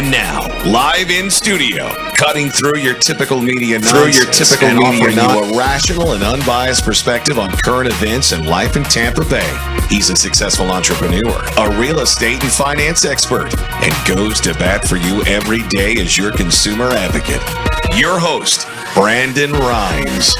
And now, live in studio, cutting through your typical media nonsense and offering you a rational and unbiased perspective on current events and life in Tampa Bay. He's a successful entrepreneur, a real estate and finance expert, and goes to bat for you every day as your consumer advocate. Your host, Brandon Rhymes.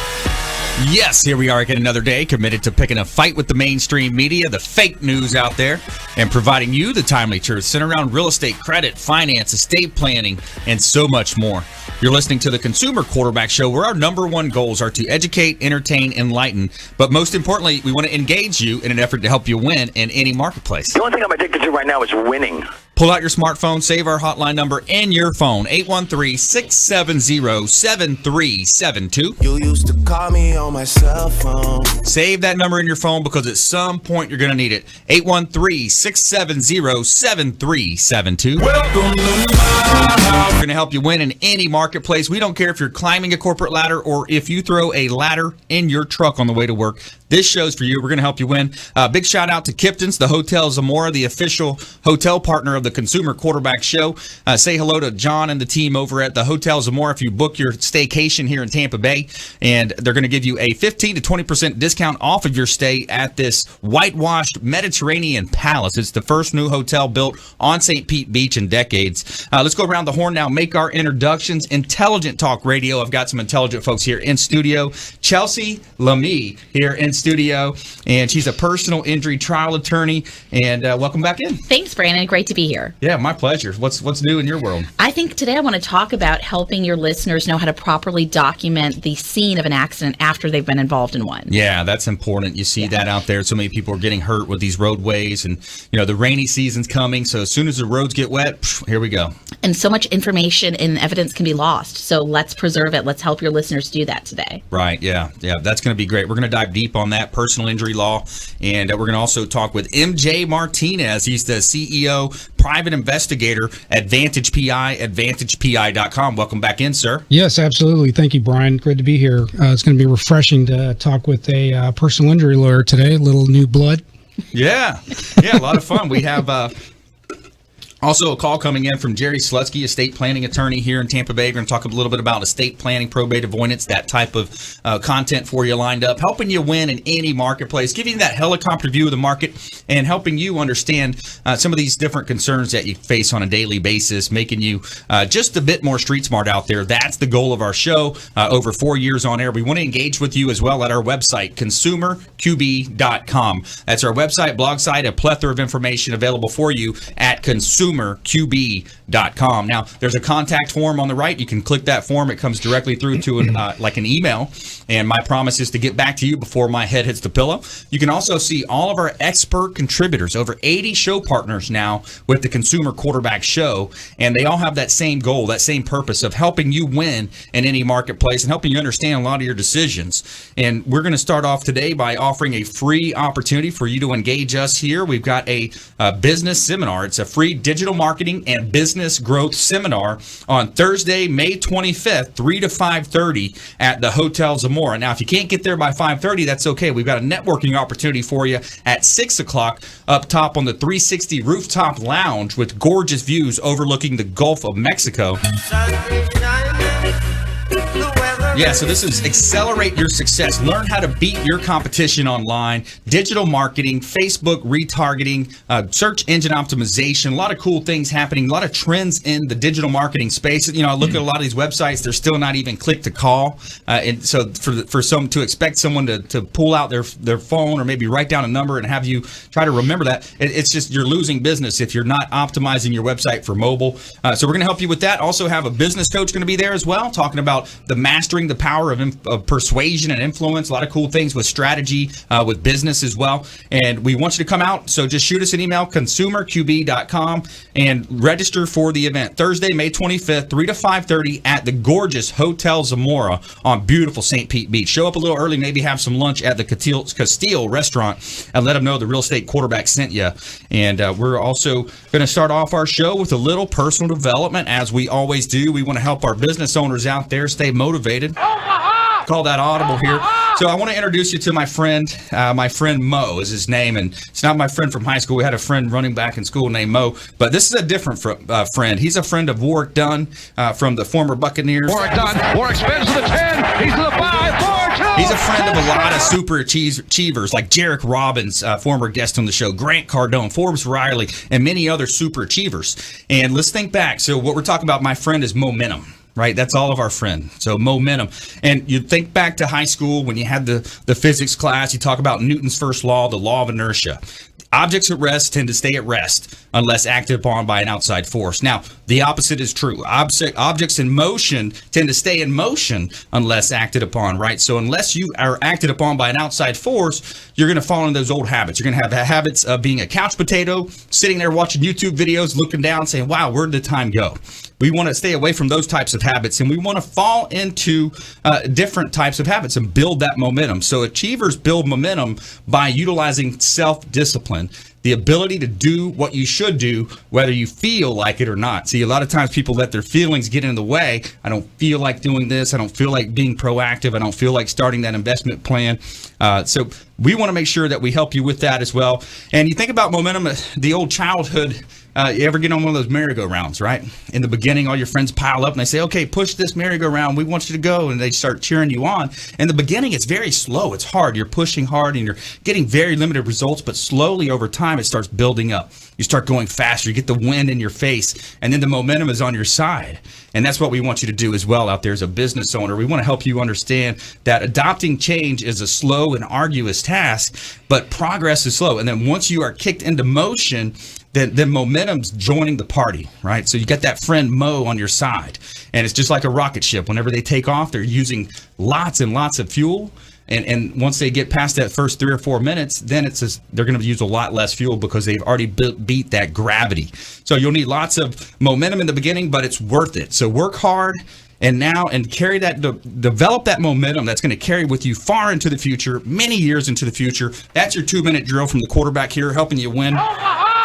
Yes, here we are again another day, committed to picking a fight with the mainstream media, the fake news out there, and providing you the timely truth centered around real estate, credit, finance, estate planning, and so much more. You're listening to the Consumer Quarterback Show, where our number one goals are to educate, entertain, enlighten, but most importantly, we want to engage you in an effort to help you win in any marketplace. The only thing I'm addicted to right now is winning. Pull out your smartphone, save our hotline number in your phone, 813-670-7372. You used to call me on my cell phone. Save that number in your phone because at some point you're going to need it. 813-670-7372. Welcome to my house. We're going to help you win in any marketplace. We don't care if you're climbing a corporate ladder or if you throw a ladder in your truck on the way to work. This show's for you. We're going to help you win. Big shout out to Kipton's, the Hotel Zamora, the official hotel partner of the Consumer Quarterback Show. Say hello to John and the team over at the Hotel Zamora if you book your staycation here in Tampa Bay. And they're going to give you a 15 to 20% discount off of your stay at this whitewashed Mediterranean palace. It's the first new hotel built on St. Pete Beach in decades. Let's go around the horn now, make our introductions. Intelligent Talk Radio. I've got some intelligent folks here in studio. Chelsie Lamie here in studio, and she's a personal injury trial attorney. And welcome back in. Thanks, Brandon. Great to be here. Yeah, my pleasure. What's new in your world? I think today I want to talk about helping your listeners know how to properly document the scene of an accident after they've been involved in one. Yeah, that's important. You see that out there. So many people are getting hurt with these roadways, and the rainy season's coming. So as soon as the roads get wet, here we go. And so much information and evidence can be lost. So let's preserve it. Let's help your listeners do that today. Right. Yeah. That's going to be great. We're going to dive deep on that personal injury law, and we're going to also talk with MJ Martinez. He's the CEO, private investigator, Advantage PI, AdvantagePI.com. Welcome back in, sir. Yes, absolutely. Thank you, Brian. Great to be here. It's going to be refreshing to talk with a personal injury lawyer today. A little new blood. Yeah, a lot of fun. We have also a call coming in from Jerry Slutzky, estate planning attorney here in Tampa Bay. We're going to talk a little bit about estate planning, probate avoidance, that type of content for you lined up, helping you win in any marketplace, giving you that helicopter view of the market, and helping you understand some of these different concerns that you face on a daily basis, making you just a bit more street smart out there. That's the goal of our show. Over 4 years on air. We want to engage with you as well at our website, consumerqb.com. That's our website, blog site, a plethora of information available for you at consumerqb.com. Now, there's a contact form on the right. You can click that form. It comes directly through to like an email, and my promise is to get back to you before my head hits the pillow. You can also see all of our expert contributors, over 80 show partners now with the Consumer Quarterback Show, and they all have that same goal, that same purpose of helping you win in any marketplace and helping you understand a lot of your decisions. And we're going to start off today by offering a free opportunity for you to engage us here. We've got a business seminar. It's a free digital marketing and business growth seminar on Thursday, May 25th, 3 to 5:30 at the Hotel Zamora. Now, if you can't get there by 5:30, that's okay. We've got a networking opportunity for you at 6 o'clock up top on the 360 rooftop lounge with gorgeous views overlooking the Gulf of Mexico. Yeah, so this is Accelerate Your Success. Learn how to beat your competition online, digital marketing, Facebook retargeting, search engine optimization, a lot of cool things happening, a lot of trends in the digital marketing space. I look at a lot of these websites, they're still not even click to call. And so for some to expect someone to pull out their phone or maybe write down a number and have you try to remember that, it's just you're losing business if you're not optimizing your website for mobile. So we're going to help you with that. Also have a business coach going to be there as well, talking about the mastering the power of persuasion and influence. A lot of cool things with strategy, with business as well. And we want you to come out. So just shoot us an email, consumerqb.com, and register for the event. Thursday, May 25th, 3 to 5:30 at the gorgeous Hotel Zamora on beautiful St. Pete Beach. Show up a little early, maybe have some lunch at the Castile restaurant, and let them know the real estate quarterback sent you. And we're also going to start off our show with a little personal development, as we always do. We want to help our business owners out there stay motivated. call that audible here. So I want to introduce you to my friend. My friend Mo is his name, and it's not my friend from high school. We had a friend running back in school named Mo, but this is a different friend. He's a friend of Warwick Dunn from the former Buccaneers. Warwick Dunn. Warwick spins to the 10. He's to the 5, 4, 2. He's a friend of a lot of super achievers like Jarek Robbins, former guest on the show, Grant Cardone, Forbes Riley, and many other super achievers. And let's think back. So what we're talking about, my friend, is momentum. Right, that's all of our friend. So momentum, and you think back to high school when you had the physics class. You talk about Newton's first law, the law of inertia. Objects at rest tend to stay at rest unless acted upon by an outside force. Now, the opposite is true. Objects in motion tend to stay in motion unless acted upon, right? So unless you are acted upon by an outside force, you're going to fall into those old habits. You're going to have habits of being a couch potato, sitting there watching YouTube videos, looking down, saying, wow, where did the time go? We want to stay away from those types of habits, and we want to fall into different types of habits and build that momentum. So achievers build momentum by utilizing self-discipline, the ability to do what you should do, whether you feel like it or not. See, a lot of times people let their feelings get in the way. I don't feel like doing this. I don't feel like being proactive. I don't feel like starting that investment plan. So we want to make sure that we help you with that as well. And you think about momentum, the old childhood. You ever get on one of those merry-go-rounds, right? In the beginning, all your friends pile up and they say, okay, push this merry-go-round. We want you to go. And they start cheering you on. In the beginning, it's very slow. It's hard. You're pushing hard and you're getting very limited results. But slowly over time, it starts building up. You start going faster. You get the wind in your face. And then the momentum is on your side. And that's what we want you to do as well out there as a business owner. We want to help you understand that adopting change is a slow and arduous task, but progress is slow. And then once you are kicked into motion, then momentum's joining the party, right? So you got that friend Mo on your side, and it's just like a rocket ship. Whenever they take off, they're using lots and lots of fuel, and once they get past that first 3 or 4 minutes, then they're going to use a lot less fuel because they've already beat that gravity. So you'll need lots of momentum in the beginning, but it's worth it. So work hard. And carry that, develop that momentum that's going to carry with you far into the future, many years into the future. That's your 2-minute drill from the quarterback here, helping you win.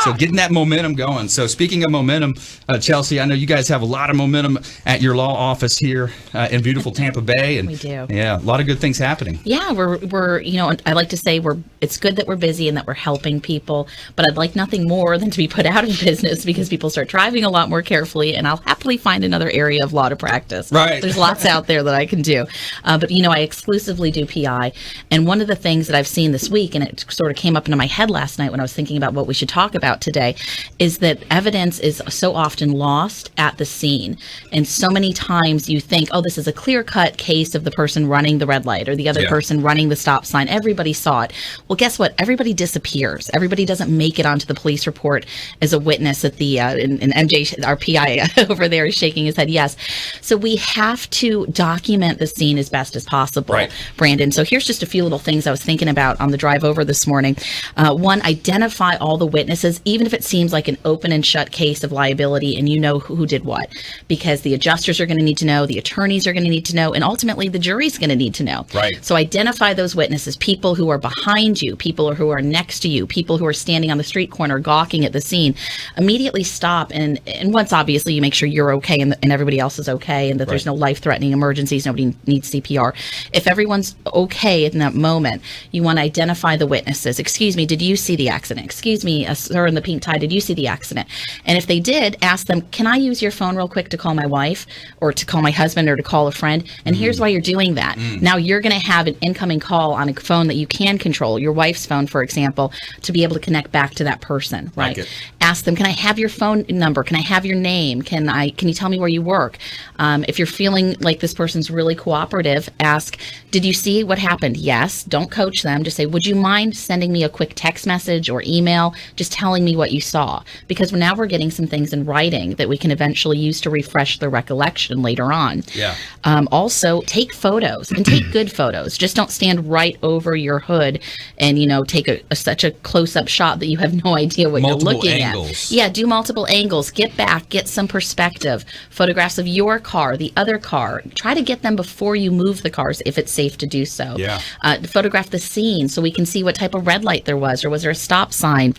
So getting that momentum going. So speaking of momentum, Chelsie, I know you guys have a lot of momentum at your law office here in beautiful Tampa Bay, and we do. Yeah, a lot of good things happening. Yeah, we're I like to say it's good that we're busy and that we're helping people, but I'd like nothing more than to be put out of business because people start driving a lot more carefully, and I'll happily find another area of law to practice. Right. There's lots out there that I can do. But I exclusively do PI. And one of the things that I've seen this week, and it sort of came up into my head last night when I was thinking about what we should talk about today, is that evidence is so often lost at the scene. And so many times you think, oh, this is a clear-cut case of the person running the red light or the other person running the stop sign. Everybody saw it. Well, guess what? Everybody disappears. Everybody doesn't make it onto the police report as a witness at the, and MJ, our PI over there, is shaking his head yes. So we have to document the scene as best as possible, right, Brandon. So here's just a few little things I was thinking about on the drive over this morning. One, identify all the witnesses, even if it seems like an open and shut case of liability and you know who did what, because the adjusters are going to need to know, the attorneys are going to need to know, and ultimately the jury's going to need to know. Right. So identify those witnesses, people who are behind you, people who are next to you, people who are standing on the street corner gawking at the scene. Immediately stop, and once obviously you make sure you're okay and everybody else is okay and that there's no life-threatening emergencies, nobody needs CPR. If everyone's okay in that moment, you want to identify the witnesses. Excuse me, did you see the accident? Excuse me, sir in the pink tie, did you see the accident? And if they did, ask them, can I use your phone real quick to call my wife or to call my husband or to call a friend? And here's why you're doing that. Now you're going to have an incoming call on a phone that you can control, your wife's phone, for example, to be able to connect back to that person, right? Ask them, can I have your phone number? Can I have your name? Can you tell me where you work? If you're feeling like this person's really cooperative, ask, did you see what happened? Yes. Don't coach them. Just say, would you mind sending me a quick text message or email just telling me what you saw? Because now we're getting some things in writing that we can eventually use to refresh the recollection later on. Yeah. Also, take photos and take good photos. Just don't stand right over your hood and, take such a close-up shot that you have no idea what you're looking at. Yeah, do multiple angles. Get back. Get some perspective. Photographs of your car, the other car. Try to get them before you move the cars if it's safe to do so. Yeah. Photograph the scene so we can see what type of red light there was, or was there a stop sign.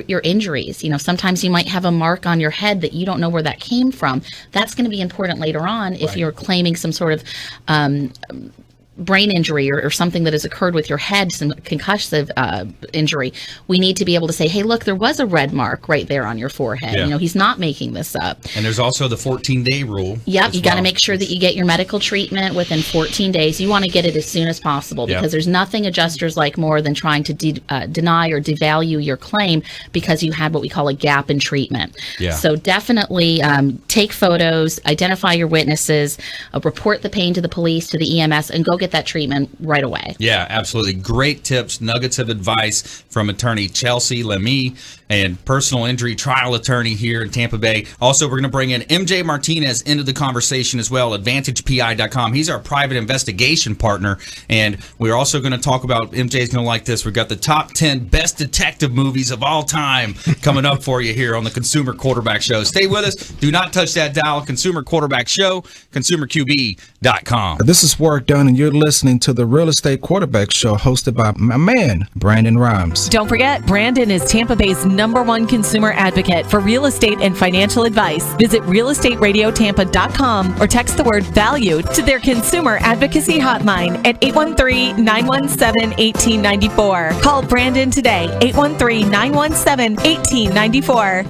your injuries. Sometimes you might have a mark on your head that you don't know where that came from. That's going to be important later on if you're claiming some sort of brain injury or something that has occurred with your head, some concussive injury. We need to be able to say, hey, look, there was a red mark right there on your forehead. Yeah. He's not making this up. And there's also the 14-day rule. Yep, you got to make sure that you get your medical treatment within 14 days. You want to get it as soon as possible because there's nothing adjusters like more than trying to deny or devalue your claim because you had what we call a gap in treatment. Yeah. So definitely take photos, identify your witnesses, report the pain to the police, to the EMS, and go get that treatment right away. Yeah, absolutely. Great tips, nuggets of advice from attorney Chelsie Lamie and personal injury trial attorney here in Tampa Bay. Also, we're going to bring in MJ Martinez into the conversation as well, AdvantagePI.com. He's our private investigation partner, and we're also going to talk about, MJ's going to like this, we've got the top 10 best detective movies of all time coming up for you here on the Consumer Quarterback Show. Stay with us. Do not touch that dial. Consumer Quarterback Show, ConsumerQB.com. This is Work Done, and you're listening to the Real Estate Quarterback Show hosted by my man, Brandon Rhymes. Don't forget, Brandon is Tampa Bay's #1 consumer advocate for real estate and financial advice. Visit realestateradiotampa.com or text the word VALUE to their consumer advocacy hotline at 813-917-1894. Call Brandon today, 813-917-1894.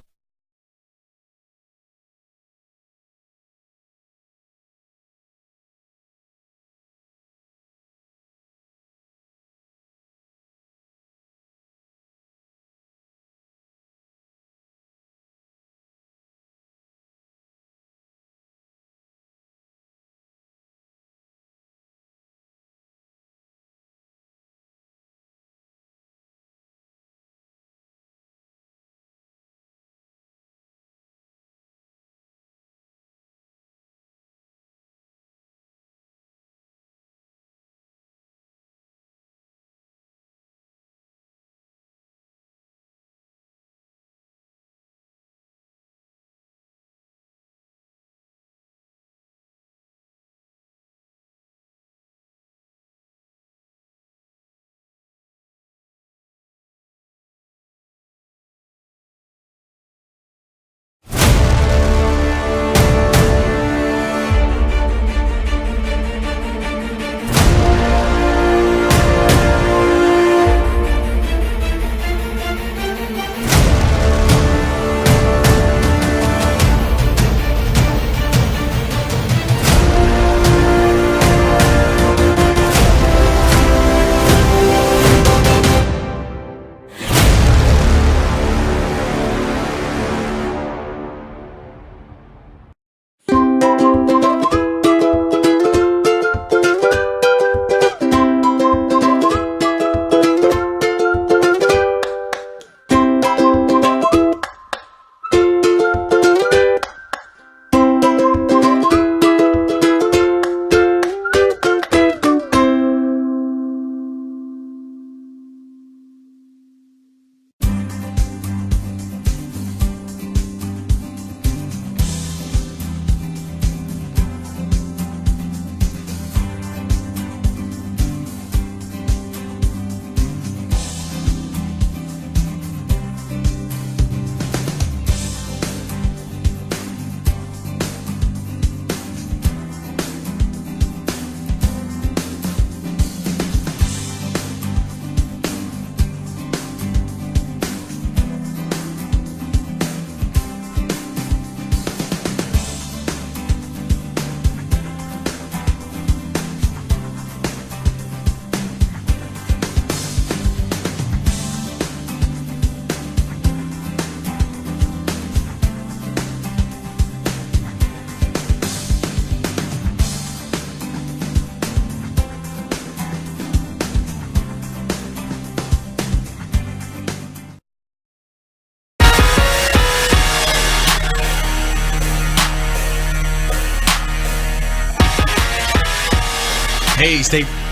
Hey,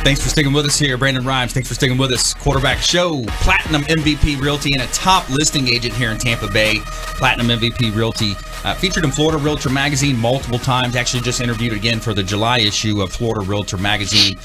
thanks for sticking with us here. Brandon Rhymes, thanks for sticking with us. Quarterback Show, Platinum MVP Realty, and a top listing agent here in Tampa Bay. Platinum MVP Realty Featured in Florida Realtor Magazine multiple times. Actually just interviewed again for the July issue of Florida Realtor Magazine,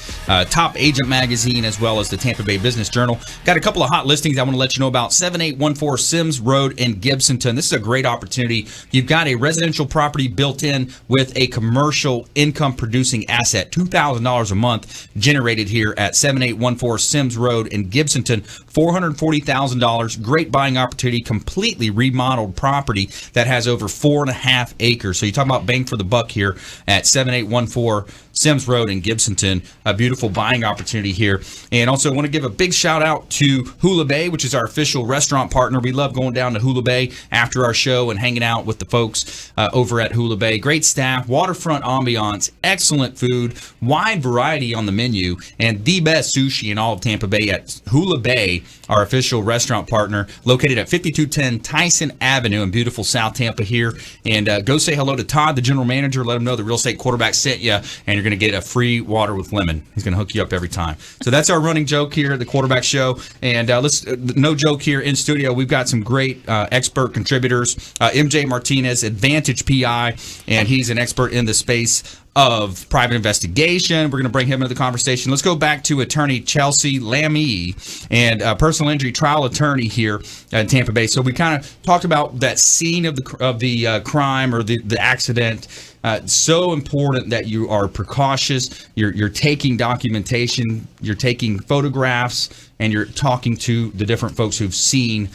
Top Agent Magazine, as well as the Tampa Bay Business Journal. Got a couple of hot listings I want to let you know about. 7814 Sims Road in Gibsonton. This is a great opportunity. You've got a residential property built in with a commercial income producing asset. $2,000 a month generated here at 7814 Sims Road in Gibsonton. $440,000. Great buying opportunity. Completely remodeled property that has over 4.5 acres. So you talk about bang for the buck here at 7814 Sims Road in Gibsonton. A beautiful buying opportunity here. And also want to give a big shout out to Hula Bay, which is our official restaurant partner. We love going down to Hula Bay after our show and hanging out with the folks over at Hula Bay. Great staff, waterfront ambiance, excellent food, wide variety on the menu, and the best sushi in all of Tampa Bay at Hula Bay, our official restaurant partner, located at 5210 Tyson Avenue in beautiful South Tampa here. And go say hello to Todd, the general manager. Let him know the Real Estate Quarterback sent you, and you're going to get a free water with lemon. He's going to hook you up every time. So that's our running joke here at the Quarterback Show. And no joke here in studio. We've got some great expert contributors. MJ Martinez, Advantage PI, and he's an expert in the space of private investigation. We're going to bring him into the conversation. Let's go back to attorney Chelsie Lamie, and personal injury trial attorney here in Tampa Bay. So we kind of talked about that scene of the crime or the accident. So important that you are precautious. You're taking documentation, you're taking photographs, and you're talking to the different folks who've seen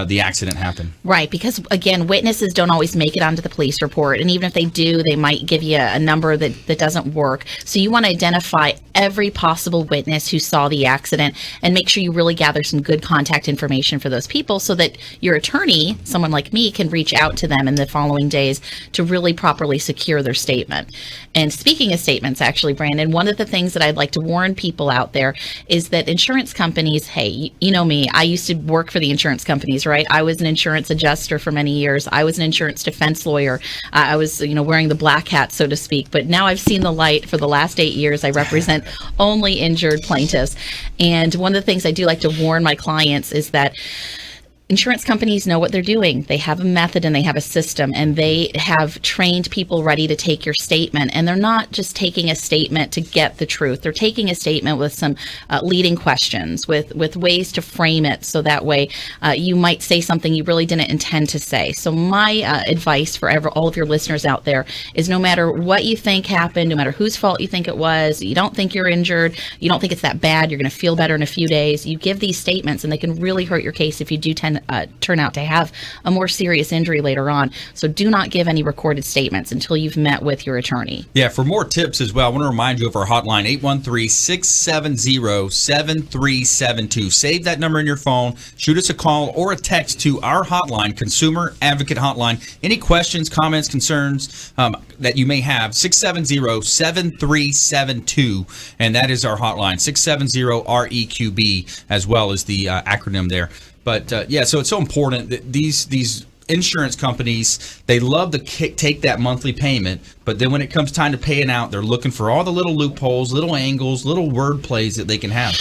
the accident happen. Right, because again, witnesses don't always make it onto the police report, and even if they do, they might give you a number that doesn't work. So you want to identify every possible witness who saw the accident and make sure you really gather some good contact information for those people so that your attorney, someone like me, can reach out to them in the following days to really properly secure their statement. And speaking of statements, actually, Brandon, one of the things that I'd like to warn people out there is that insurance companies, hey, you know me, I used to work for the insurance companies, right? I was an insurance adjuster for many years. I was an insurance defense lawyer. I was, wearing the black hat, so to speak. But now I've seen the light. For the last 8 years, I represent only injured plaintiffs. And one of the things I do like to warn my clients is that insurance companies know what they're doing. They have a method and they have a system, and they have trained people ready to take your statement. And they're not just taking a statement to get the truth. They're taking a statement with some leading questions, with ways to frame it so that way you might say something you really didn't intend to say. So my advice for all of your listeners out there is no matter what you think happened, no matter whose fault you think it was, you don't think you're injured, you don't think it's that bad, you're going to feel better in a few days, you give these statements and they can really hurt your case if you do turn out to have a more serious injury later on. So do not give any recorded statements until you've met with your attorney. Yeah, for more tips as well, I want to remind you of our hotline, 813-670-7372. Save that number in your phone. Shoot us a call or a text to our hotline, Consumer Advocate Hotline. Any questions, comments, concerns that you may have, 670-7372. And that is our hotline, 670-REQB, as well as the acronym there. But so it's so important that these insurance companies, they love to take that monthly payment, but then when it comes time to paying out, they're looking for all the little loopholes, little angles, little word plays that they can have.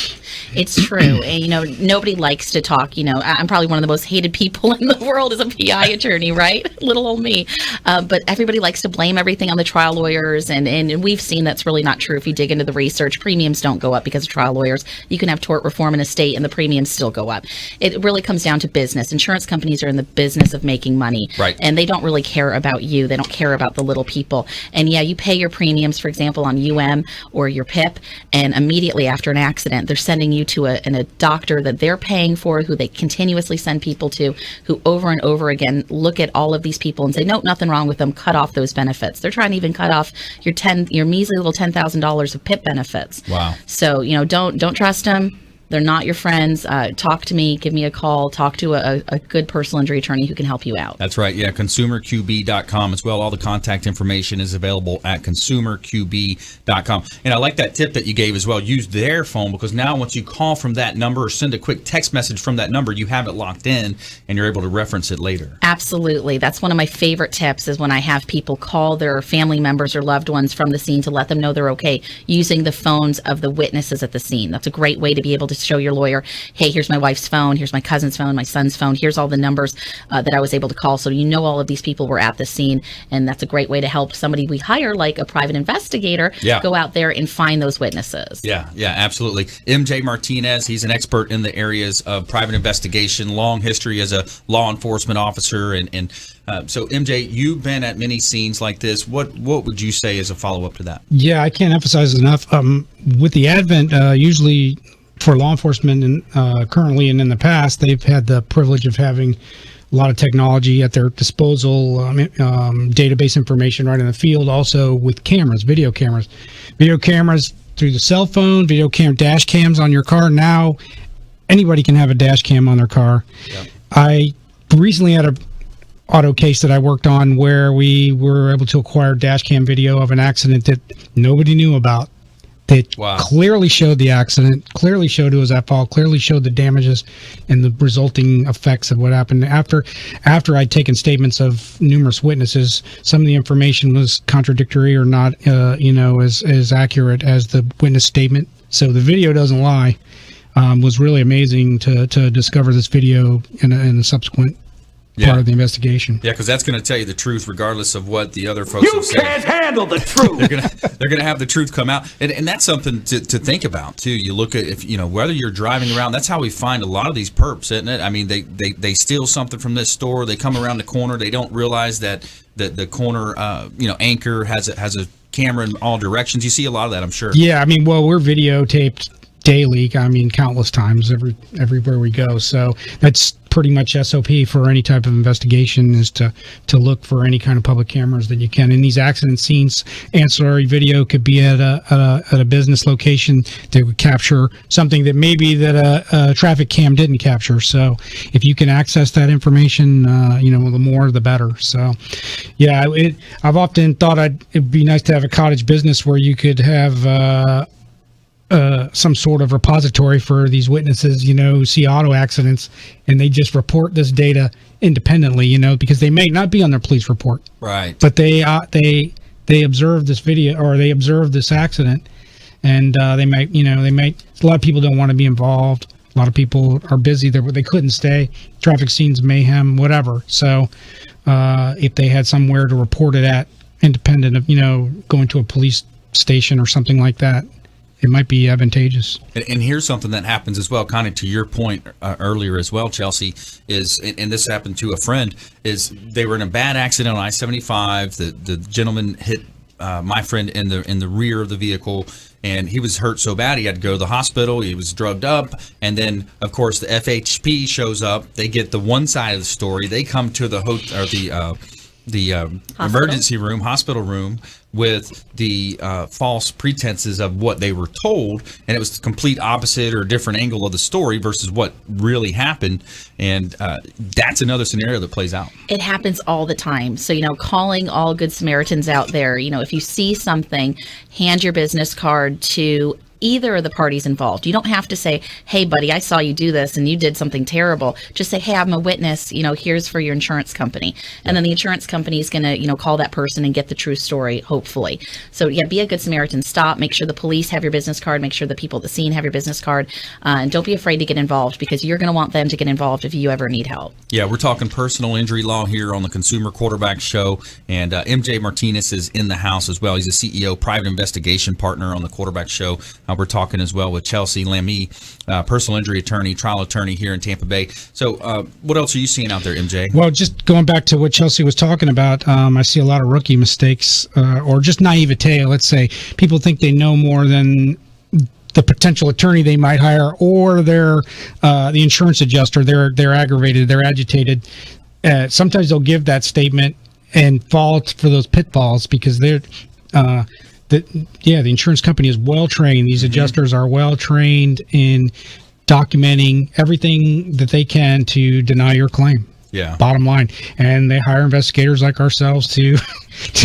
It's true. And, nobody likes to talk. I'm probably one of the most hated people in the world as a PI attorney, right? Little old me. But everybody likes to blame everything on the trial lawyers. And we've seen that's really not true. If you dig into the research, premiums don't go up because of trial lawyers. You can have tort reform in a state and the premiums still go up. It really comes down to business. Insurance companies are in the business of making money. Right. And they don't really care about you. They don't care about the little people. And yeah, you pay your premiums, for example, on UM or your PIP, and immediately after an accident, they're sending you to a doctor that they're paying for, who they continuously send people to, who over and over again look at all of these people and say, nope, nothing wrong with them, cut off those benefits. They're trying to even cut off your measly little $10,000 of PIP benefits. Wow. So, don't trust them. They're not your friends. Talk to me. Give me a call. Talk to a good personal injury attorney who can help you out. That's right. Yeah, consumerqb.com as well. All the contact information is available at consumerqb.com. And I like that tip that you gave as well. Use their phone, because now once you call from that number or send a quick text message from that number, you have it locked in and you're able to reference it later. Absolutely. That's one of my favorite tips, is when I have people call their family members or loved ones from the scene to let them know they're okay, using the phones of the witnesses at the scene. That's a great way to be able to show your lawyer, hey, here's my wife's phone, here's my cousin's phone, my son's phone, here's all the numbers that I was able to call. So you know all of these people were at the scene, and that's a great way to help somebody we hire, like a private investigator, go out there and find those witnesses. Yeah, absolutely. MJ Martinez, he's an expert in the areas of private investigation, long history as a law enforcement officer, and so MJ, you've been at many scenes like this. What would you say as a follow-up to that? Yeah, I can't emphasize enough. With the advent, usually for law enforcement, and currently and in the past, they've had the privilege of having a lot of technology at their disposal, database information right in the field, also with cameras, video cameras through the cell phone, dash cams on your car. Now, anybody can have a dash cam on their car. Yep. I recently had a auto case that I worked on where we were able to acquire dash cam video of an accident that nobody knew about. That clearly showed the accident, clearly showed who was at fault, clearly showed the damages and the resulting effects of what happened. After I'd taken statements of numerous witnesses, some of the information was contradictory or not, as accurate as the witness statement. So the video doesn't lie. Was really amazing to discover this video in a subsequent part of the investigation. Yeah, because that's going to tell you the truth, regardless of what the other folks have said. You can't handle the truth. They're going to have the truth come out, and that's something to think about too. You look at whether you're driving around. That's how we find a lot of these perps, isn't it? I mean, they steal something from this store. They come around the corner. They don't realize that the corner anchor has a camera in all directions. You see a lot of that, I'm sure. Yeah, I mean, well, we're videotaped daily. I mean, countless times everywhere we go. So that's pretty much SOP for any type of investigation, is to look for any kind of public cameras that you can. In these accident scenes, ancillary video could be at a business location that would capture something that maybe that a traffic cam didn't capture. So if you can access that information, the more the better. So yeah, I've often thought it'd be nice to have a cottage business where you could have some sort of repository for these witnesses, who see auto accidents, and they just report this data independently, because they may not be on their police report, right? But they observe this video, or they observe this accident, and they might. A lot of people don't want to be involved. A lot of people are busy. They couldn't stay. Traffic scenes, mayhem, whatever. So if they had somewhere to report it at, independent of going to a police station or something like that, it might be advantageous. And here's something that happens as well, kind of to your point earlier as well, Chelsea, and this happened to a friend, is they were in a bad accident on I-75. The gentleman hit my friend in the rear of the vehicle, and he was hurt so bad he had to go to the hospital. He was drugged up, and then of course the FHP shows up. They get the one side of the story. They come to the emergency room, hospital room, with the false pretenses of what they were told, and it was the complete opposite or different angle of the story versus what really happened. And that's another scenario that plays out. It happens all the time. So, calling all good Samaritans out there, if you see something, hand your business card to either of the parties involved. You don't have to say, hey, buddy, I saw you do this and you did something terrible. Just say, hey, I'm a witness, here's for your insurance company. And then the insurance company is going to, call that person and get the true story, hopefully. So yeah, be a good Samaritan. Stop. Make sure the police have your business card. Make sure the people at the scene have your business card. And don't be afraid to get involved, because you're going to want them to get involved if you ever need help. Yeah, we're talking personal injury law here on the Consumer Quarterback Show. And MJ Martinez is in the house as well. He's a CEO, private investigation partner on the Quarterback Show. We're talking as well with Chelsie Lamie, personal injury attorney, trial attorney here in Tampa Bay. So what else are you seeing out there, MJ? Well, just going back to what Chelsie was talking about, I see a lot of rookie mistakes or just naivete. Let's say people think they know more than the potential attorney they might hire, or the insurance adjuster. They're aggravated, they're agitated. Sometimes they'll give that statement and fall for those pitfalls because they're the insurance company is well trained. These adjusters are well trained in documenting everything that they can to deny your claim. Yeah. Bottom line. And they hire investigators like ourselves to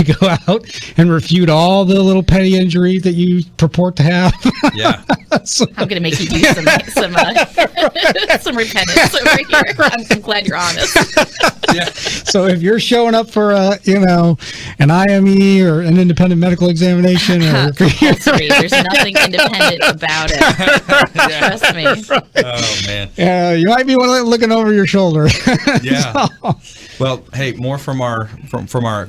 go out and refute all the little petty injuries that you purport to have. Yeah. I'm going to make you do some repentance over here. I'm glad you're honest. Yeah. So if you're showing up for an IME or an independent medical examination, or there's nothing independent about it. Trust me. Oh man. You might be looking over your shoulder. Yeah. Well, hey, more from our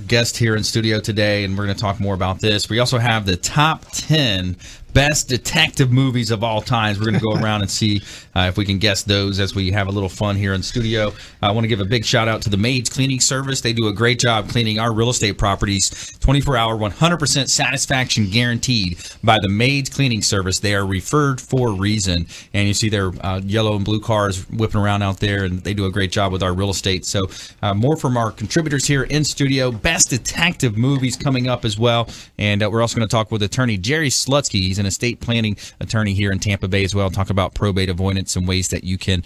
guest here in studio today, and we're going to talk more about this. We also have the top 10 best detective movies of all times. We're going to go around and see if we can guess those as we have a little fun here in studio. I want to give a big shout out to the Maids Cleaning Service. They do a great job cleaning our real estate properties. 24-hour, 100% satisfaction guaranteed by the Maids Cleaning Service. They are referred for a reason. And you see their yellow and blue cars whipping around out there, and they do a great job with our real estate. So more from our contributors here in studio. Best detective movies coming up as well. And we're also going to talk with attorney Jerry Slutzky. He's an estate planning attorney here in Tampa Bay as well. Talk about probate avoidance and ways that you can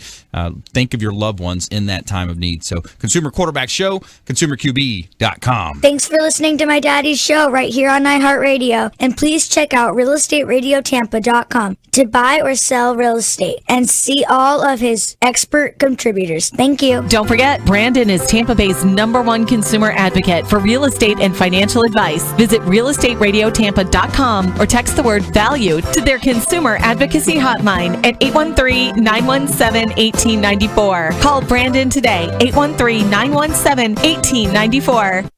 think of your loved ones in that time of need. So Consumer Quarterback Show, consumerqb.com. Thanks for listening to my daddy's show right here on iHeartRadio. And please check out realestatradiotampa.com to buy or sell real estate and see all of his expert contributors. Thank you. Don't forget, Brandon is Tampa Bay's #1 consumer advocate for real estate and financial advice. Visit realestatradiotampa.com or text the word value to their consumer advocacy hotline at 813-917-1894. Call Brandon today, 813-917-1894.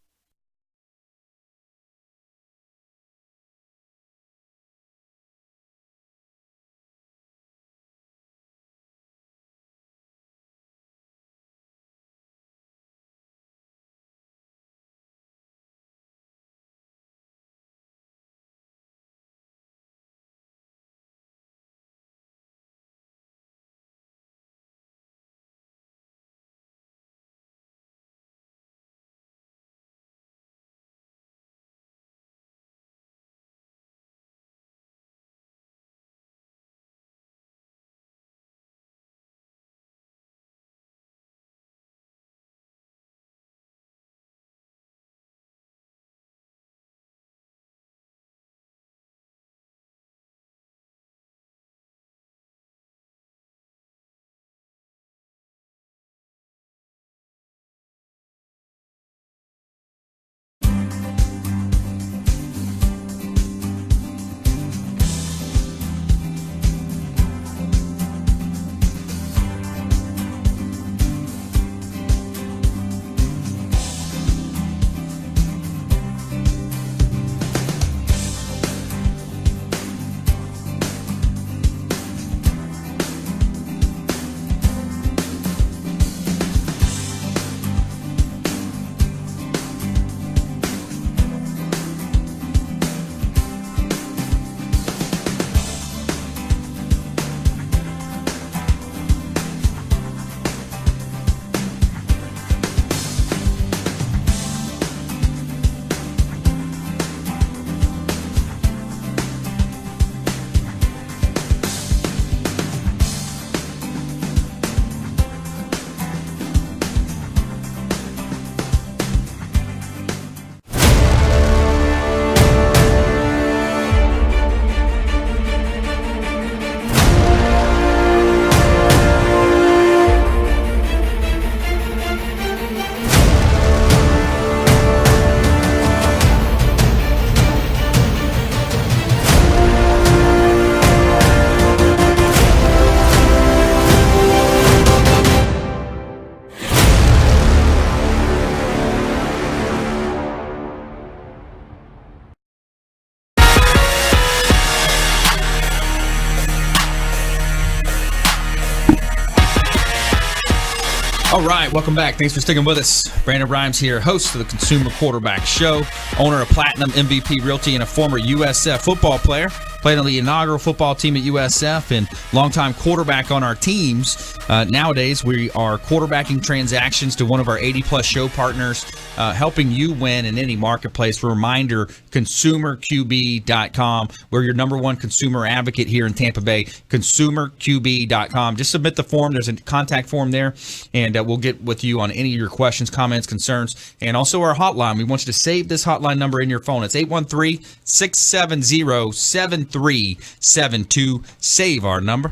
All right, welcome back. Thanks for sticking with us. Brandon Rhymes here, host of the Consumer Quarterback Show, owner of Platinum MVP Realty, and a former USF football player. played on the inaugural football team at USF, and longtime quarterback on our teams. Nowadays, we are quarterbacking transactions to one of our 80-plus show partners, helping you win in any marketplace. Reminder, ConsumerQB.com. We're your number one consumer advocate here in Tampa Bay. ConsumerQB.com. Just submit the form. There's a contact form there, and we'll get with you on any of your questions, comments, concerns, and also our hotline. We want you to save this hotline number in your phone. It's 813-670-7372. Save our number.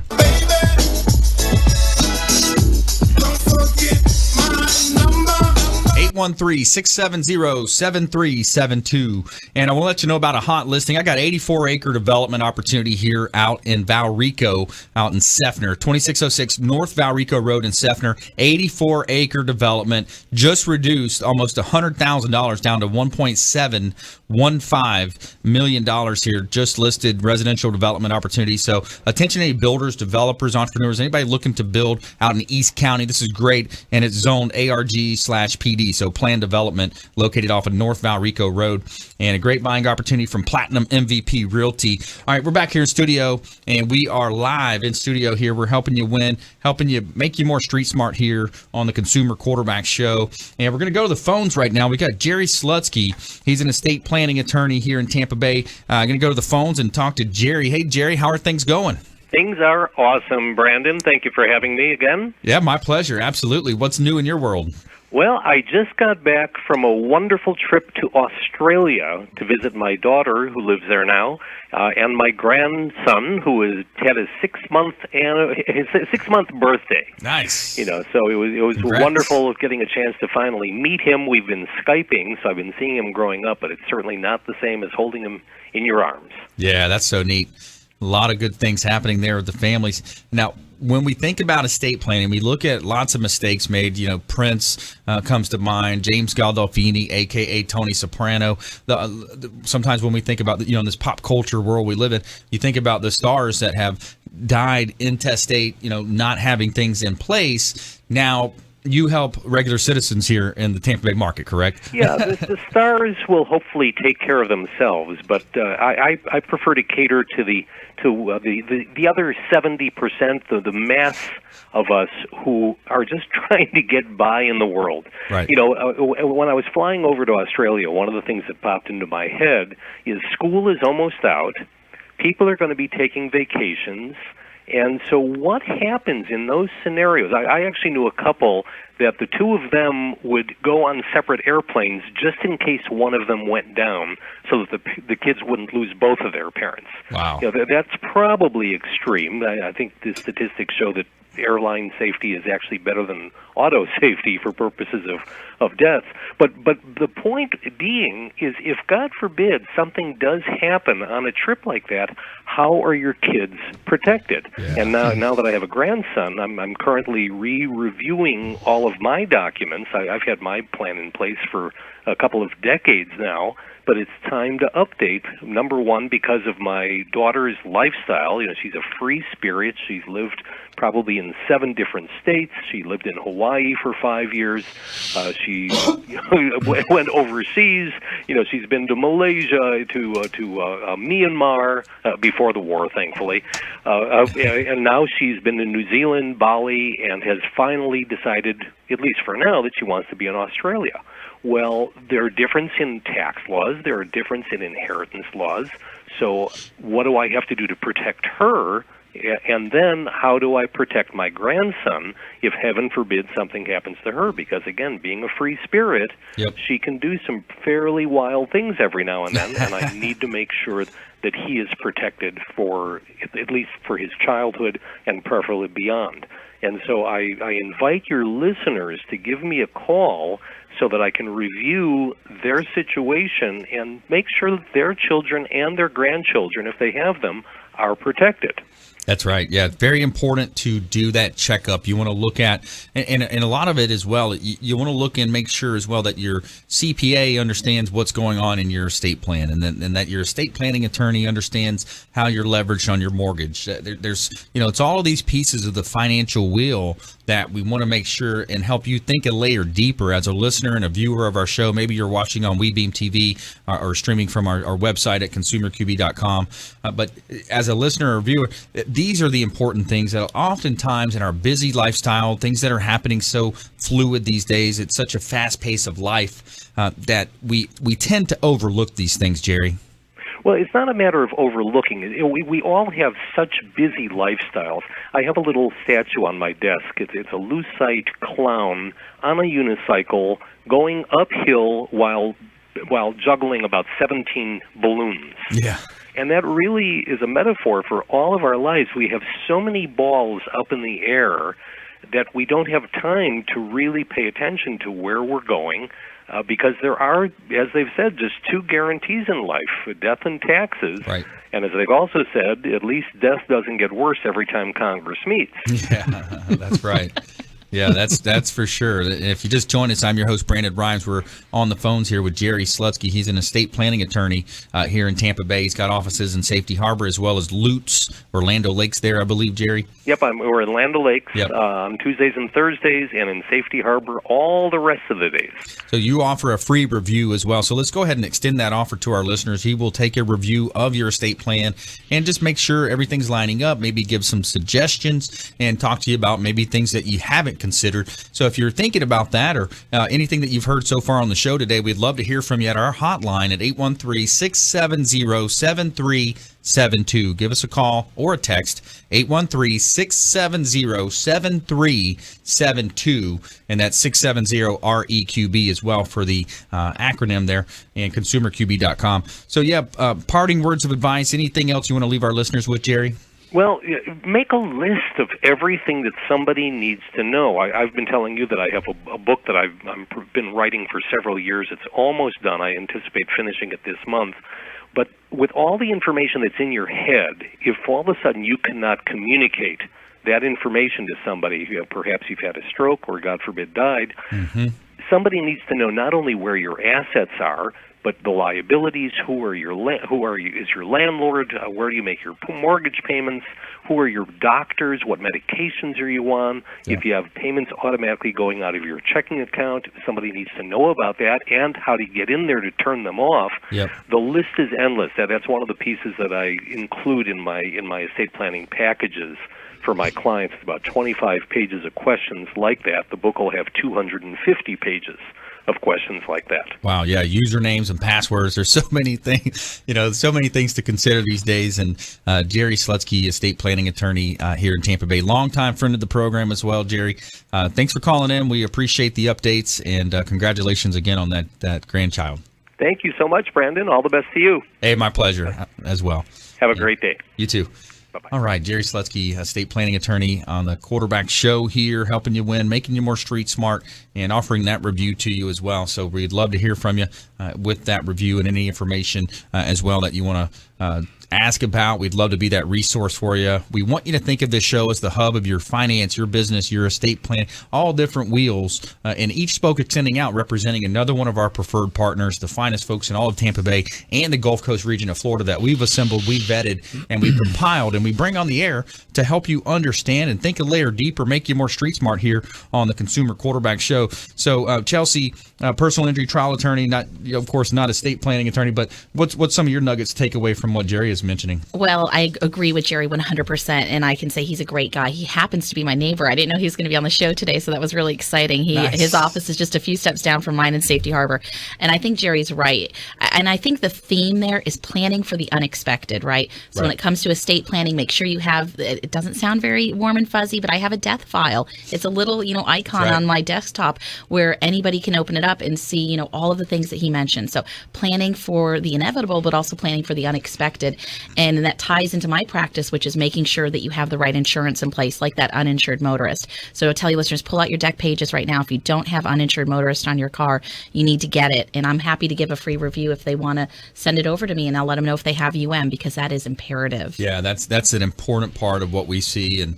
813-670-7372. And I want to let you know about a hot listing. I got 84-acre development opportunity here out in Valrico, out in Seffner, 2606 North Valrico Road in Seffner. 84-acre development, just reduced almost $100,000 down to $1.715 million here. Just listed residential development opportunity. So attention, any builders, developers, entrepreneurs, anybody looking to build out in East County. This is great, and it's zoned ARG/PD. So planned development located off of North Valrico Road, and a great buying opportunity from Platinum MVP Realty. All right, we're back here in studio, and we are live in studio here. We're helping you win, helping you make you more street smart here on the Consumer Quarterback Show. And we're going to go to the phones right now. We got Jerry Slutzky. He's an estate planning attorney here in Tampa Bay. Going to go to the phones and talk to Jerry. Hey, Jerry, how are things going? Things are awesome, Brandon. Thank you for having me again. Yeah, my pleasure. Absolutely. What's new in your world? Well, I just got back from a wonderful trip to Australia to visit my daughter, who lives there now, and my grandson, who had his 6-month birthday. Nice. You know, so it was wonderful getting a chance to finally meet him. We've been Skyping, so I've been seeing him growing up, but it's certainly not the same as holding him in your arms. Yeah, that's so neat. A lot of good things happening there with the families. Now, when we think about estate planning, we look at lots of mistakes made. You know, Prince comes to mind, James Gandolfini, a.k.a. Tony Soprano. Sometimes when we think about, in this pop culture world we live in, you think about the stars that have died intestate, not having things in place. Now, you help regular citizens here in the Tampa Bay market, correct? Yeah, the stars will hopefully take care of themselves, but I prefer to cater to the other 70%, the mass of us who are just trying to get by in the world. Right. When I was flying over to Australia, one of the things that popped into my head is school is almost out. People are going to be taking vacations. And so what happens in those scenarios? I actually knew a couple that the two of them would go on separate airplanes just in case one of them went down so that the kids wouldn't lose both of their parents. Wow. That's probably extreme. I think the statistics show that airline safety is actually better than auto safety for purposes of death. But the point being is, if God forbid something does happen on a trip like that, how are your kids protected? Yeah. And now that I have a grandson, I'm currently reviewing all of my documents. I've had my plan in place for a couple of decades now, but it's time to update. Number one, because of my daughter's lifestyle. She's a free spirit. She's lived probably in 7 different states. She lived in Hawaii for 5 years. She went overseas. She's been to Malaysia, to Myanmar before the war, thankfully, and now she's been to New Zealand, Bali, and has finally decided, at least for now, that she wants to be in Australia. Well, there are differences in tax laws. There are differences in inheritance laws. So what do I have to do to protect her? And then how do I protect my grandson if, heaven forbid, something happens to her? Because, again, being a free spirit, Yep. she can do some fairly wild things every now and then, and I need to make sure that he is protected for at least for his childhood and preferably beyond. And so I invite your listeners to give me a call so that I can review their situation and make sure that their children and their grandchildren, if they have them, are protected. That's right. Yeah, very important to do that checkup. You want to look at, and a lot of it as well, you want to look and make sure as well that your CPA understands what's going on in your estate plan, and that your estate planning attorney understands how you're leveraged on your mortgage. There's, it's all of these pieces of the financial wheel that we want to make sure and help you think a layer deeper as a listener and a viewer of our show. Maybe you're watching on WeBeam TV or streaming from our website at consumerqb.com. But as a listener or viewer, these are the important things that oftentimes in our busy lifestyle, things that are happening so fluid these days, it's such a fast pace of life that we tend to overlook these things, Jerry. Well, it's not a matter of overlooking. We all have such busy lifestyles. I have a little statue on my desk. It's a lucite clown on a unicycle going uphill while juggling about 17 balloons. Yeah. And that really is a metaphor for all of our lives. We have so many balls up in the air that we don't have time to really pay attention to where we're going. Because there are, as they've said, just two guarantees in life, death and taxes. Right. And as they've also said, at least death doesn't get worse every time Congress meets. Yeah, that's right. Yeah, that's for sure. If you just joined us, I'm your host, Brandon Rhymes. We're on the phones here with Jerry Slutzky. He's an estate planning attorney here in Tampa Bay. He's got offices in Safety Harbor as well as Lutz, Orlando Lakes there, I believe, Jerry. Yep, we're in Land O'Lakes yep. On Tuesdays and Thursdays, and in Safety Harbor all the rest of the days. So you offer a free review as well. So let's go ahead and extend that offer to our listeners. He will take a review of your estate plan and just make sure everything's lining up, maybe give some suggestions and talk to you about maybe things that you haven't considered. So if you're thinking about that or anything that you've heard so far on the show today, we'd love to hear from you at our hotline at 813-670-7372. Give us a call or a text, 813-670-7372, and that's 670-REQB as well for the acronym there, and consumerqb.com. So, yeah, parting words of advice, anything else you want to leave our listeners with, Jerry? Well, make a list of everything that somebody needs to know. I've been telling you that I have a book that I've been writing for several years. It's almost done. I anticipate finishing it this month. But with all the information that's in your head, if all of a sudden you cannot communicate that information to somebody, perhaps you've had a stroke or, God forbid, died, somebody needs to know not only where your assets are, but the liabilities. Is your landlord? Where do you make your mortgage payments? Who are your doctors? What medications are you on? Yeah. If you have payments automatically going out of your checking account, somebody needs to know about that and how to get in there to turn them off. Yep. The list is endless. That's one of the pieces that I include in my estate planning packages for my clients. It's about 25 pages of questions like that. The book will have 250 pages of questions like that. Wow, yeah, usernames and passwords. There's so many things, so many things to consider these days. And Jerry Slutzky, estate planning attorney here in Tampa Bay, longtime friend of the program as well. Jerry, thanks for calling in. We appreciate the updates, and congratulations again on that grandchild. Thank you so much, Brandon. All the best to you. Hey, my pleasure as well. Have a great day. You too. Bye-bye. All right, Jerry Slutzky, estate planning attorney on the Quarterback Show here, helping you win, making you more street smart, and offering that review to you as well. So we'd love to hear from you with that review and any information as well that you want to ask about. We'd love to be that resource for you. We want you to think of this show as the hub of your finance, your business, your estate plan, all different wheels. And each spoke extending out, representing another one of our preferred partners, the finest folks in all of Tampa Bay and the Gulf Coast region of Florida that we've assembled, we've vetted, and we've compiled, and we bring on the air to help you understand and think a layer deeper, make you more street smart here on the Consumer Quarterback Show. So, Chelsie, personal injury trial attorney, not, of course, not estate planning attorney, but what's some of your nuggets to take away from what Jerry is mentioning? Well, I agree with Jerry 100%, and I can say he's a great guy. He happens to be my neighbor. I didn't know he was going to be on the show today, so that was really exciting. Nice. His office is just a few steps down from mine in Safety Harbor, and I think Jerry's right. And I think the theme there is planning for the unexpected, right? So when it comes to estate planning, make sure you have, it doesn't sound very warm and fuzzy, but I have a death file. It's a little, icon on my desktop where anybody can open it up and see, all of the things that he mentioned. So planning for the inevitable, but also planning for the unexpected. And that ties into my practice, which is making sure that you have the right insurance in place, like that uninsured motorist. So I'll tell you listeners, pull out your deck pages right now. If you don't have uninsured motorist on your car, you need to get it. And I'm happy to give a free review if they want to send it over to me, and I'll let them know if they have UM, because that is imperative. Yeah, that's an important part of what we see. And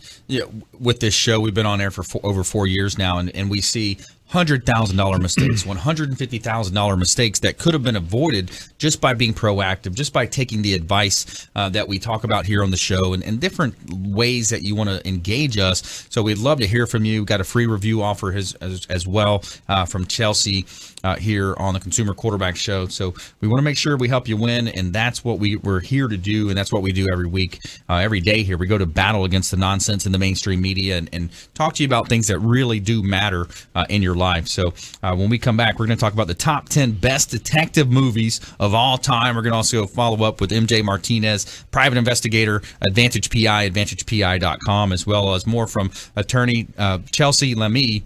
with this show, we've been on air for over 4 years now, and we see $100,000 mistakes, $150,000 mistakes that could have been avoided just by being proactive, just by taking the advice that we talk about here on the show, and different ways that you want to engage us. So we'd love to hear from you. Got a free review offer as well from Chelsie here on the Consumer Quarterback Show. So we want to make sure we help you win, and that's what we're here to do, and that's what we do every week, every day here. We go to battle against the nonsense in the mainstream media and talk to you about things that really do matter in your life. So when we come back, we're going to talk about the top 10 best detective movies of all time. We're going to also follow up with MJ Martinez, private investigator, Advantage PI, AdvantagePI.com, as well as more from attorney Chelsie Lamie,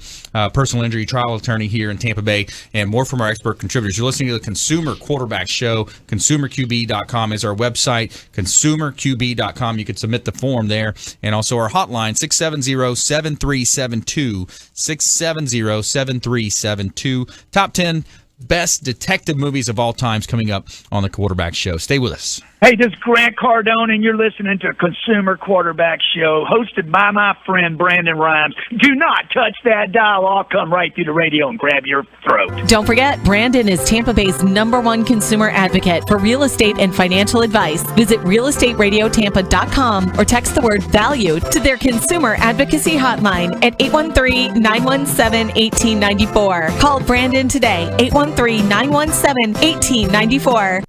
personal injury trial attorney here in Tampa Bay, and more from our expert contributors. You're listening to the Consumer Quarterback Show. ConsumerQB.com is our website, ConsumerQB.com. You can submit the form there, and also our hotline, 670-7372, 670-7372. Top 10 best detective movies of all times coming up on the Quarterback Show. Stay with us. Hey, this is Grant Cardone, and you're listening to Consumer Quarterback Show, hosted by my friend Brandon Rhymes. Do not touch that dial. I'll come right through the radio and grab your throat. Don't forget, Brandon is Tampa Bay's #1 consumer advocate for real estate and financial advice. Visit realestateradiotampa.com or text the word VALUE to their consumer advocacy hotline at 813-917-1894. Call Brandon today, 813-917-1894.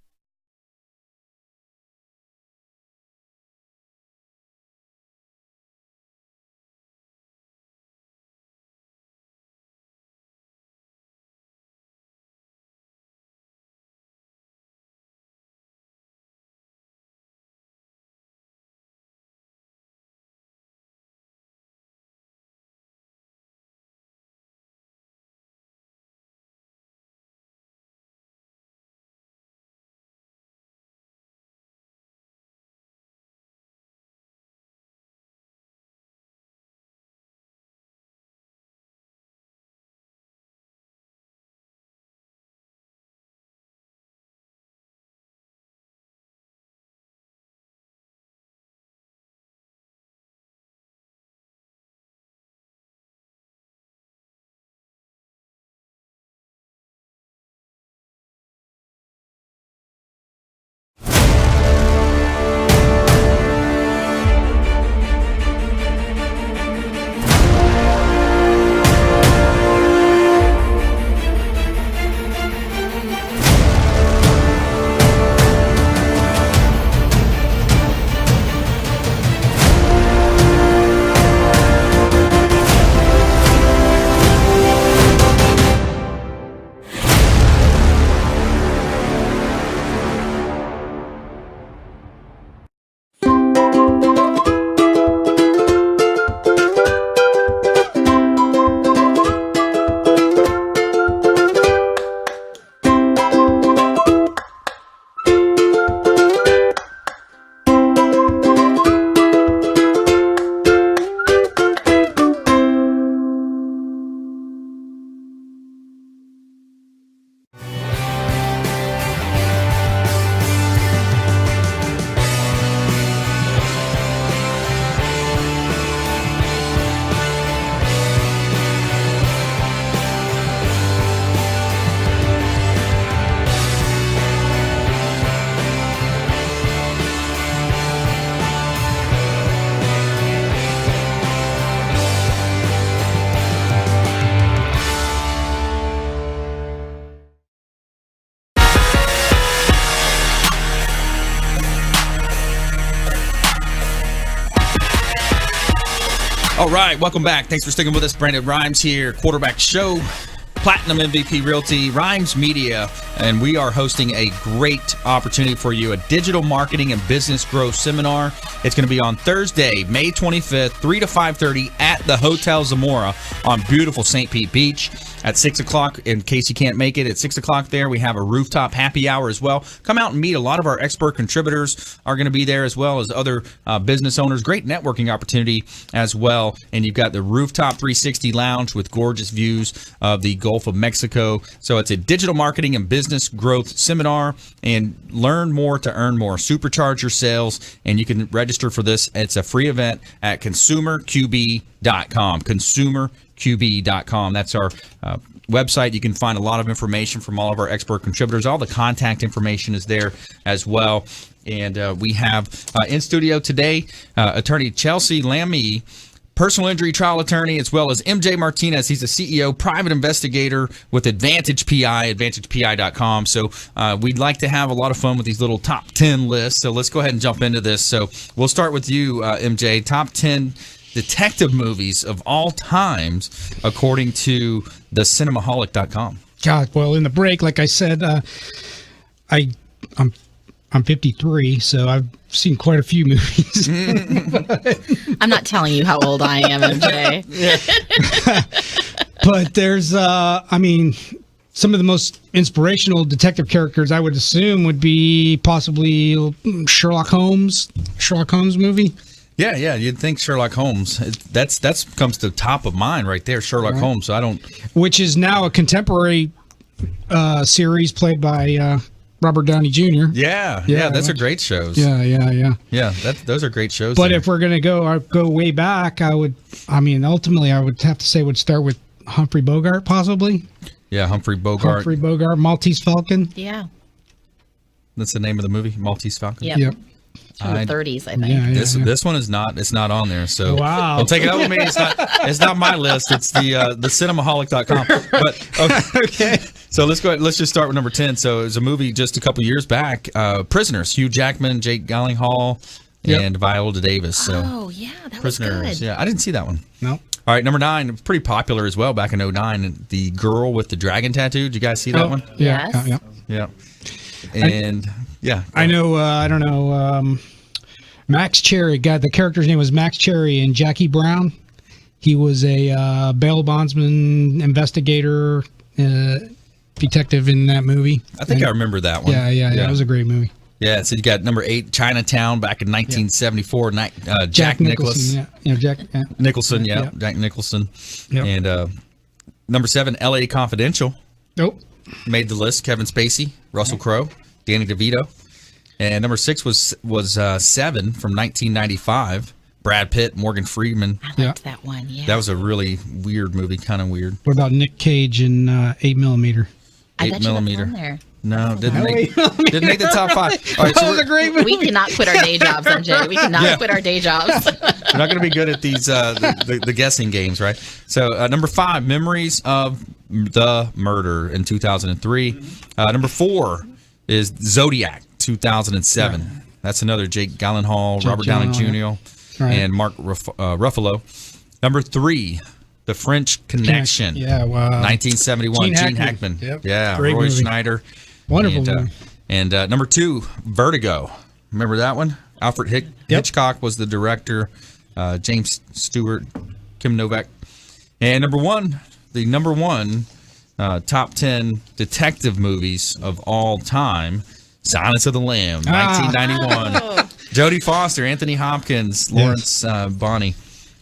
All right, welcome back. Thanks for sticking with us. Brandon Rhymes here, Quarterback Show, Platinum MVP Realty, Rhymes Media, and we are hosting a great opportunity for you, a digital marketing and business growth seminar. It's going to be on Thursday, May 25th, 3 to 5:30 at the Hotel Zamora on beautiful St. Pete Beach. at 6 o'clock. In case you can't make it, at 6 o'clock there, we have a rooftop happy hour as well. Come out and meet. A lot of our expert contributors are going to be there, as well as other business owners. Great networking opportunity as well. And you've got the Rooftop 360 Lounge with gorgeous views of the Gulf of Mexico. So it's a digital marketing and business growth seminar, and learn more to earn more. Supercharge your sales, and you can register for this. It's a free event at consumerqb.com. consumerqb.com. That's our website. You can find a lot of information from all of our expert contributors. All the contact information is there as well. And we have in studio today attorney Chelsie Lamie, personal injury trial attorney, as well as MJ Martinez. He's the CEO, private investigator with Advantage PI, AdvantagePI.com. So we'd like to have a lot of fun with these little top 10 lists. So let's go ahead and jump into this. So we'll start with you, MJ. Top 10 detective movies of all times, according to the Cinemaholic.com. God, well, in the break, like I said, I'm 53, so I've seen quite a few movies. I'm not telling you how old I am, MJ. But there's, some of the most inspirational detective characters I would assume would be possibly Sherlock Holmes movie. Yeah, you'd think Sherlock Holmes. That's comes to top of mind right there, Sherlock Holmes. So which is now a contemporary series played by Robert Downey Jr. Yeah, those are great shows. Yeah. Those are great shows. But there. if we're gonna go way back, ultimately I would have to say would start with Humphrey Bogart, possibly. Yeah, Humphrey Bogart, Maltese Falcon. Yeah. That's the name of the movie, Maltese Falcon. Yep. From the 30s, I think. This one is not. It's not on there. So wow. Don't take it out with me. It's not my list. It's the Cinemaholic.com. But okay. So let's go ahead. Let's just start with number 10. So it was a movie just a couple years back. Prisoners. Hugh Jackman, Jake Gyllenhaal, and Viola Davis. So that Prisoners. was good. Yeah, I didn't see that one. No. All right, number 9, pretty popular as well back in 2009. The Girl with the Dragon Tattoo. Did you guys see that one? Yes. Yeah. And I know. I don't know. Max Cherry. The character's name was Max Cherry in Jackie Brown. He was a bail bondsman, investigator, detective in that movie. I think I remember that one. Yeah. It was a great movie. Yeah, so you got number 8, Chinatown, back in 1974. Jack Nicholson. Jack Nicholson. Jack Nicholson. Yep. And number 7, L.A. Confidential. Nope. Made the list. Kevin Spacey, Russell Crowe, Danny DeVito. And number 6 was 7 from 1995. Brad Pitt, Morgan Freeman. I liked that one. Yeah. That was a really weird movie, kind of weird. What about Nick Cage in 8mm? 8mm. On there. No, didn't make the top 5. All right, that was a great movie. We cannot quit our day jobs, MJ. We cannot quit our day jobs. We're not going to be good at these the guessing games, right? So number 5, Memories of the Murder in 2003. Number 4 is Zodiac, 2007. Yeah. That's another Jake Gyllenhaal, Robert Downey Jr., and Mark Ruffalo. Number 3, The French Connection. Yeah, wow. 1971. Gene Hackman. Yep. Yeah, great Roy movie. Schneider. Wonderful movie. And number 2, Vertigo. Remember that one? Alfred Hitchcock was the director. James Stewart, Kim Novak. And number 1, the number 1 top 10 detective movies of all time, Silence of the Lamb, 1991. Jodie Foster, Anthony Hopkins, Lawrence Bonney.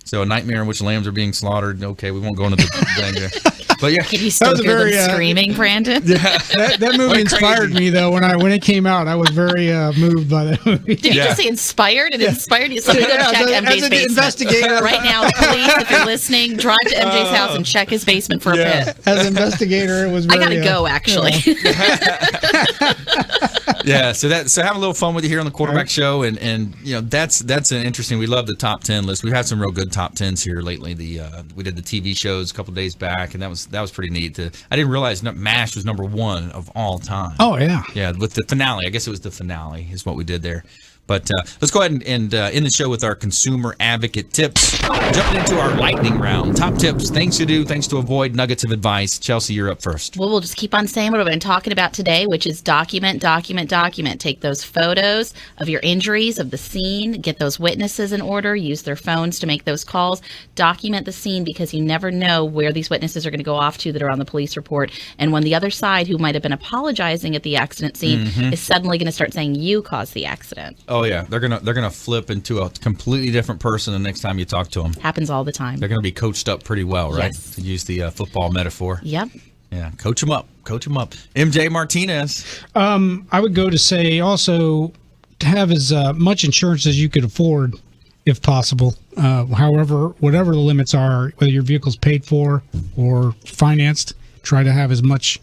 So A Nightmare in Which Lambs Are Being Slaughtered. Okay, we won't go into the thing there. But yeah, can you still hear them screaming, Brandon? Yeah, that movie inspired me though. When it came out, I was very moved by that movie. Did you just say inspired? It inspired you. Somebody go check MJ's basement investigator right now. Police, if you're listening, drive to MJ's house and check his basement for a pit. As an investigator, it was. I gotta go actually. Yeah, so have a little fun with you here on the Quarterback Show, and that's an interesting. We love the top 10 list. We've had some real good top 10s here lately. We did the TV shows a couple days back, and that was pretty neat. I didn't realize MASH was number 1 of all time. Oh yeah, with the finale. I guess it was the finale is what we did there. But let's go ahead and end the show with our consumer advocate tips. Jumping into our lightning round. Top tips, things to do, things to avoid, nuggets of advice. Chelsea, you're up first. Well, we'll just keep on saying what we've been talking about today, which is document. Take those photos of your injuries, of the scene, get those witnesses in order, use their phones to make those calls, document the scene, because you never know where these witnesses are going to go off to that are on the police report. And when the other side, who might have been apologizing at the accident scene, is suddenly going to start saying you caused the accident. Oh yeah, they're gonna flip into a completely different person the next time you talk to them. Happens all the time. They're gonna be coached up pretty well, right? Yes. To use the football metaphor. Yep. Yeah, coach them up. MJ Martinez. I would go to say also to have as much insurance as you could afford, if possible. However, whatever the limits are, whether your vehicle's paid for or financed, try to have as much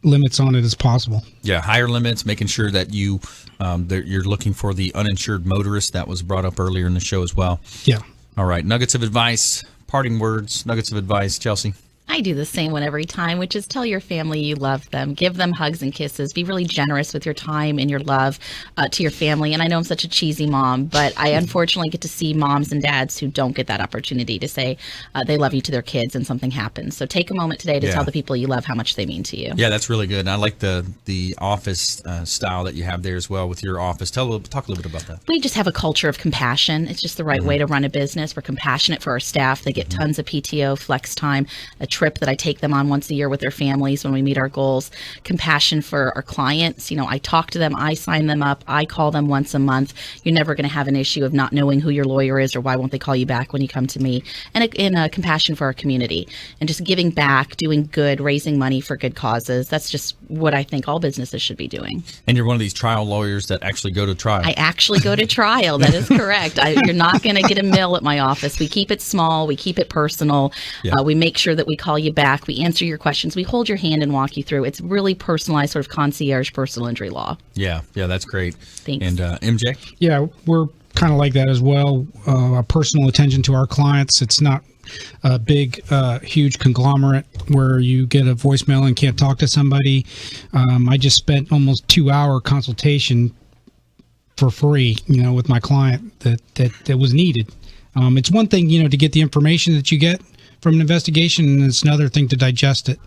limits on it as possible. Yeah, higher limits, making sure that you're looking for the uninsured motorist. That was brought up earlier in the show as well. Yeah. All right, nuggets of advice, parting words, nuggets of advice, Chelsea. I do the same one every time, which is tell your family you love them. Give them hugs and kisses. Be really generous with your time and your love to your family. And I know I'm such a cheesy mom, but I unfortunately get to see moms and dads who don't get that opportunity to say they love you to their kids and something happens. So take a moment today to tell the people you love how much they mean to you. Yeah, that's really good. And I like the office style that you have there as well with your office. Talk a little bit about that. We just have a culture of compassion. It's just the right way to run a business. We're compassionate for our staff. They get tons of PTO, flex time, a trip that I take them on once a year with their families when we meet our goals. Compassion for our clients. I talk to them, I sign them up, I call them once a month. You're never going to have an issue of not knowing who your lawyer is or why won't they call you back when you come to me. And a compassion for our community and just giving back, doing good, raising money for good causes. That's just what I think all businesses should be doing. And you're one of these trial lawyers that actually go to trial. I actually go to trial. That is correct. You're not going to get a mill at my office. We keep it small. We keep it personal. Yeah. We make sure that we call you back. We answer your questions. We hold your hand and walk you through. It's really personalized, sort of concierge personal injury law. Yeah, that's great. Thanks. And MJ? Yeah, we're kind of like that as well. A personal attention to our clients. It's not a big, huge conglomerate where you get a voicemail and can't talk to somebody. I just spent almost 2-hour consultation for free, with my client that was needed. It's one thing, to get the information that you get from an investigation, and it's another thing to digest it,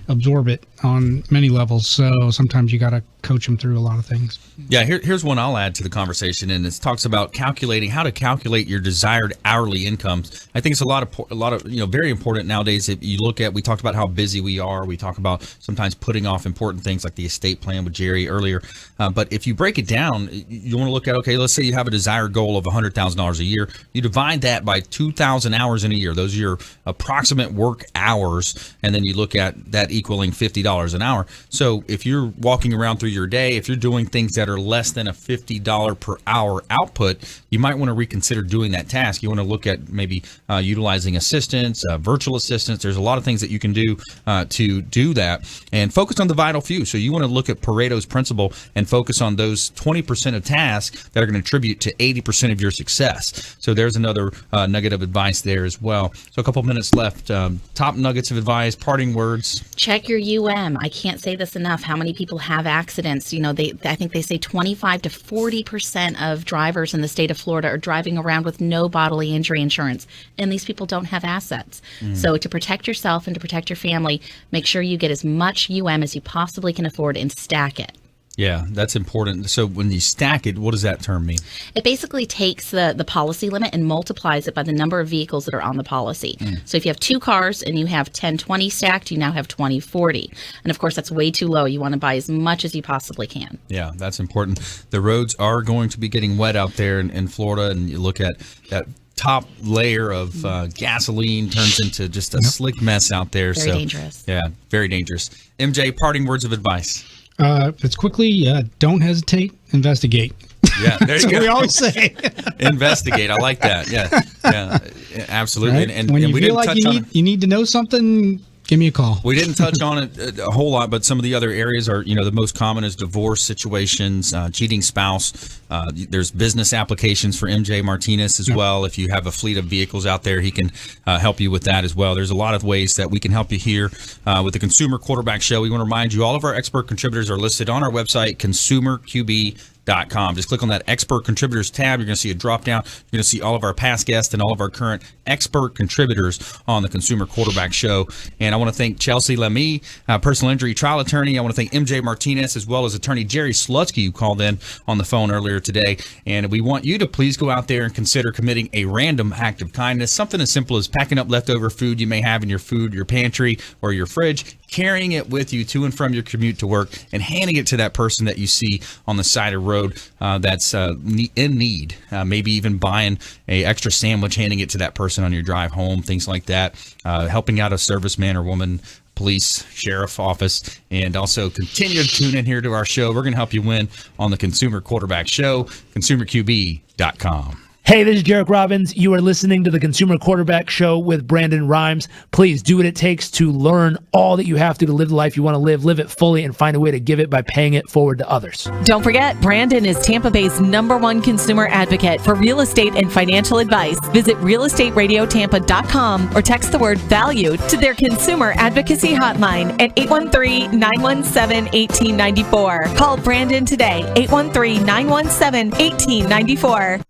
absorb it on many levels. So sometimes you got to coach them through a lot of things. Yeah, here's one I'll add to the conversation, and it talks about how to calculate your desired hourly incomes. I think it's a lot of very important nowadays. If you look at, we talked about how busy we are. We talk about sometimes putting off important things like the estate plan with Jerry earlier. But if you break it down, you want to look at, okay, let's say you have a desired goal of $100,000 a year. You divide that by 2,000 hours in a year. Those are your approximate work hours, and then you look at that equaling $50 an hour. So if you're walking around through your day, if you're doing things that are less than a $50 per hour output, you might want to reconsider doing that task. You want to look at maybe utilizing assistants, virtual assistants. There's a lot of things that you can do to do that, and focus on the vital few. So you want to look at Pareto's principle and focus on those 20% of tasks that are going to contribute to 80% of your success. So there's another nugget of advice there as well. So a couple minutes left. Top nuggets of advice, parting words. Check your I can't say this enough. How many people have accidents? I think they say 25 to 40% of drivers in the state of Florida are driving around with no bodily injury insurance, and these people don't have assets. So to protect yourself and to protect your family, make sure you get as much as you possibly can afford and stack it. Yeah, that's important. So when you stack it, what does that term mean? It basically takes the policy limit and multiplies it by the number of vehicles that are on the policy. So if you have 2 cars and you have 10-20 stacked, you now have 20-40. And of course, that's way too low. You want to buy as much as you possibly can. Yeah, that's important. The roads are going to be getting wet out there in Florida, and you look at that top layer of gasoline turns into just a slick mess out there. Very dangerous. Yeah, very dangerous. MJ, parting words of advice. It's quickly, don't hesitate, investigate. Yeah, there you go. We always say. Investigate. I like that. Yeah, absolutely. Right? And when you we feel didn't like touch you need to know something, give me a call. We didn't touch on it a whole lot, but some of the other areas are, the most common is divorce situations, cheating spouse. There's business applications for MJ Martinez as well. If you have a fleet of vehicles out there, he can help you with that as well. There's a lot of ways that we can help you here with the Consumer Quarterback Show. We want to remind you, all of our expert contributors are listed on our website, consumerqb.com. ConsumerQB.com. Just click on that Expert Contributors tab. You're going to see a drop down. You're going to see all of our past guests and all of our current expert contributors on the Consumer Quarterback Show. And I want to thank Chelsie Lamie, personal injury trial attorney. I want to thank MJ Martinez, as well as attorney Jerry Slutzky, who called in on the phone earlier today. And we want you to please go out there and consider committing a random act of kindness, something as simple as packing up leftover food you may have in your pantry or your fridge, carrying it with you to and from your commute to work, and handing it to that person that you see on the side of the road that's in need. Maybe even buying a extra sandwich, handing it to that person on your drive home, things like that. Helping out a serviceman or woman, police, sheriff office, and also continue to tune in here to our show. We're going to help you win on the Consumer Quarterback Show, ConsumerQB.com. Hey, this is Jarek Robbins. You are listening to the Consumer Quarterback Show with Brandon Rhymes. Please do what it takes to learn all that you have to live the life you want to live it fully, and find a way to give it by paying it forward to others. Don't forget, Brandon is Tampa Bay's #1 consumer advocate for real estate and financial advice. Visit realestateradiotampa.com or text the word VALUE to their consumer advocacy hotline at 813-917-1894. Call Brandon today, 813-917-1894.